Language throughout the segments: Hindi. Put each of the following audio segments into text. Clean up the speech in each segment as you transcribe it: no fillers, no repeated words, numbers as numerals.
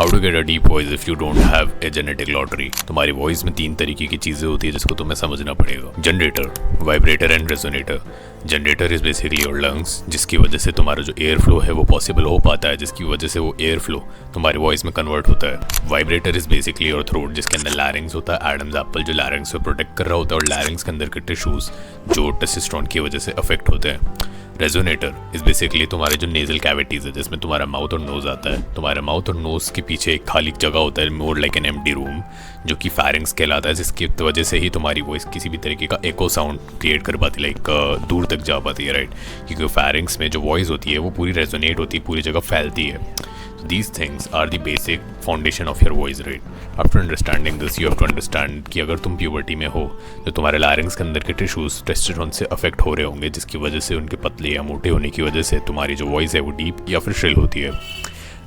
How to get a deep voice if you don't have a genetic lottery. तुम्हारी वॉइस में 3 तरीके की चीज़ें होती है जिसको तुम्हें समझना पड़ेगा। Generator, vibrator and resonator. Generator is basically your lungs, जिसकी वजह से तुम्हारा जो एयर फ्लो है वो पॉसिबल हो पाता है, जिसकी वजह से वो एयर फ्लो तुम्हारी वॉइस में कन्वर्ट होता है। Vibrator is basically your throat, जिसके अंदर लैरिंग्स होता है, एडम्स एप्पल जो लैरिंग्स को प्रोटेक्ट कर रहा होता है, और लैरिंग्स के अंदर के टिश्यूज जो टेस्टोस्टेरोन की वजह से अफेक्ट होते हैं। रेजोनेटर इज बेसिकली तुम्हारे जो नेजल कैविटीज है, जिसमें तुम्हारा माउथ और नोज आता है। तुम्हारे माउथ और नोज के पीछे एक खाली जगह होता है, more like an empty room, जो कि फैरिंग्स कहलाता है, जिसकी वजह से ही तुम्हारी वॉइस किसी भी तरीके का एको साउंड क्रिएट कर पाती है, लाइक दूर तक जा पाती है, राइट। क्योंकि फैरिंग्स में जो वॉइस होती है वो पूरी रेजोनेट होती है, पूरी जगह फैलती है। These things are the basic foundation of your voice, right? After understanding this, you have to understand कि अगर तुम प्यूबर्टी में हो तो तुम्हारे लैरिंग्स के अंदर के टिश्यूज टेस्टोस्टेरोन से अफेक्ट हो रहे होंगे, जिसकी वजह से उनके पतले या मोटे होने की वजह से तुम्हारी जो वॉइस है वो डीप या फिर श्रिल होती है।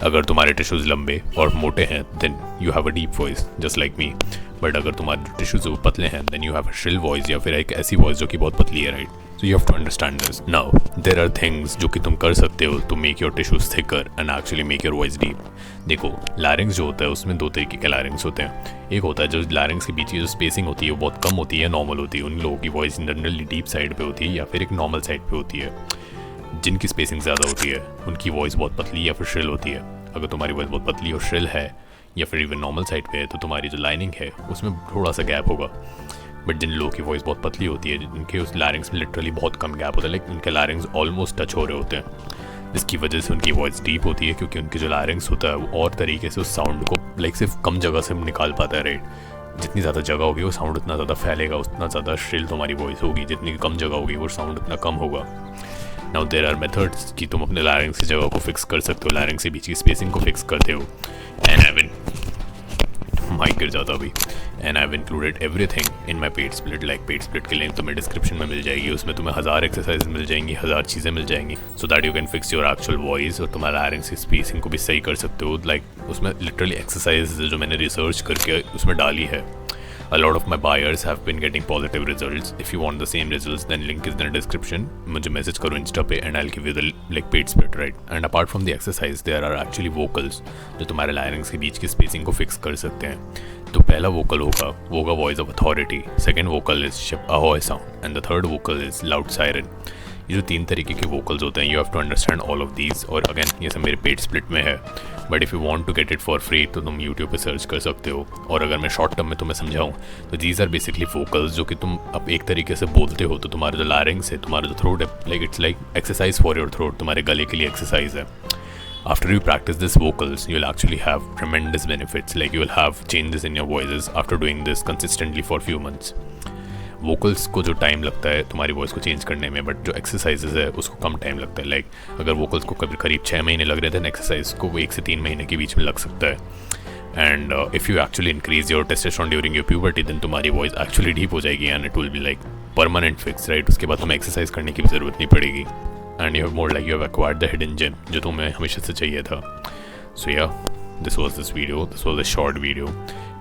अगर तुम्हारे टिश्यूज लंबे और मोटे हैं then you have a deep voice just like me, but अगर तुम्हारे टिश्यूज वो पतले हैं then you have a shrill voice, या फिर एक ऐसी वॉइस जो कि बहुत पतली है, right. So you have to understand this. Now, there are things जो कि तुम कर सकते हो to make your tissues thicker and actually make your voice deep. देखो, larynx जो होता है उसमें 2 तरीके के larynx होते हैं। एक होता है जो larynx के बीच की जो spacing होती है वो बहुत कम होती है, नॉर्मल होती है। उन लोगों की वॉइस जनरली डीप साइड पे होती है या फिर एक नॉर्मल साइड पे होती है। जिनकी स्पेसिंग ज़्यादा होती है उनकी वॉइस बहुत पतली या फिर श्रिल होती है। अगर तुम्हारी वॉइस बहुत पतली और श्रिल है या फिर इवन नॉर्मल साइड पे है तो तुम्हारी जो लाइनिंग है उसमें थोड़ा सा गैप होगा। बट जिन लोगों की वॉइस बहुत पतली होती है, जिनके उस लैरिंग्स में लिटरली बहुत कम गैप होता है, लाइक उनके लैरिंग्स ऑलमोस्ट टच हो रहे होते हैं, जिसकी वजह से उनकी वॉइस डीप होती है, क्योंकि उनके जो लैरिंग्स होता है वो और तरीके से उस साउंड को लाइक सिर्फ कम जगह से निकाल पाता है, राइट। जितनी ज़्यादा जगह होगी वो साउंड उतना ज़्यादा फैलेगा, उतना ज़्यादा श्रिल तुम्हारी वॉइस होगी। जितनी कम जगह होगी वो साउंड उतना कम होगा। नाउ देयर आर मेथड्स कि तुम अपने लैरिंग्स की जगह को फिक्स कर सकते हो, लैरिंग्स के बीच की स्पेसिंग को फिक्स करते हो। एंड आई विल माइक गिर जाता अभी। And I have included everything in my paid split. Like paid split की लिंक तुम्हें डिस्क्रिप्शन में मिल जाएगी, उसमें तुम्हें 1000 एक्सरसाइज मिल जाएंगी, 1000 चीज़ें मिल जाएंगी, so that you can fix your actual voice और तुम्हारा लैरिंग्स की स्पेसिंग को भी सही कर सकते हो। लाइक उसमें लिटरली एक्सरसाइज जो मैंने रिसर्च करके उसमें डाली है। A lot of my buyers have been getting positive results. If you want the same results, then link is in the description. मुझे मैसेज करो इंस्टा पे and I'll give you the like paid split, right? And apart from the exercise, there are actually vocals जो तुम्हारे लाइनिंग्स के बीच की स्पेसिंग को फिक्स कर सकते हैं। तो पहला वोकल होगा voice of authority, second vocal is ahoy sound, and the third vocal is loud siren. ये जो 3 तरीके के वोकल्स होते हैं, you have to understand all of these. और अगेन ये सब मेरे पेड स्प्लिट में है, but if you want to get it for free तो तुम यूट्यूब पे सर्च कर सकते हो। और अगर मैं शॉर्ट टर्म में तुम्हें समझाऊँ तो दीज आर बेसिकली वोकल्स जो कि तुम अब एक तरीके से बोलते हो तो तुम्हारा जो लैरिंग्स है, तुम्हारा जो थ्रोट है, like it's like exercise for your throat, तुम्हारे गले के लिए एक्सरसाइज है। After you practice this vocals, you'll actually have tremendous benefits. Like you will have changes in your voices after doing this consistently for few months. Vocals को जो टाइम लगता है तुम्हारी वॉइस को चेंज करने में, बट जो एक्सरसाइजेज है उसको कम टाइम लगता है। लाइक अगर वोकल्स को करीब 6 महीने लग रहे थे, एक्सरसाइज को वो 1 से 3 महीने के बीच में लग सकता है। And if you actually increase your testosterone during your puberty then तुम्हारी वॉइस एक्चुअली डीप हो जाएगी and it will be like permanent fix, right. उसके बाद तुम्हें एक्सरसाइज करने की भी ज़रूरत नहीं पड़ेगी। And you have more like you have acquired the hidden gem जो तुम्हें हमेशा से चाहिए था। So yeah this was a short video.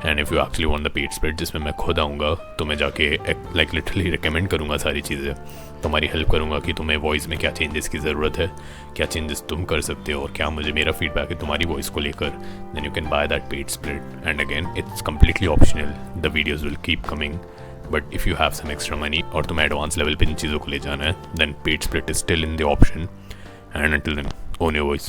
And if you actually want the paid split जिसमें मैं खुद आऊँगा तो मैं जाके लाइक लिटरली रिकमेंड करूँगा सारी चीज़ें, तुम्हारी हेल्प करूँगा कि तुम्हें वॉइस में क्या चेंजेस की ज़रूरत है, क्या चेंजेस तुम कर सकते हो और क्या मुझे मेरा फीडबैक है तुम्हारी वॉइस को लेकर। Then you can buy that paid split and again it's completely optional, the videos will keep coming. But if you have some extra money और तुम्हें एडवांस लेवल पे इन चीज़ों को ले जाना है then paid split is still in the option. And until then own your voice.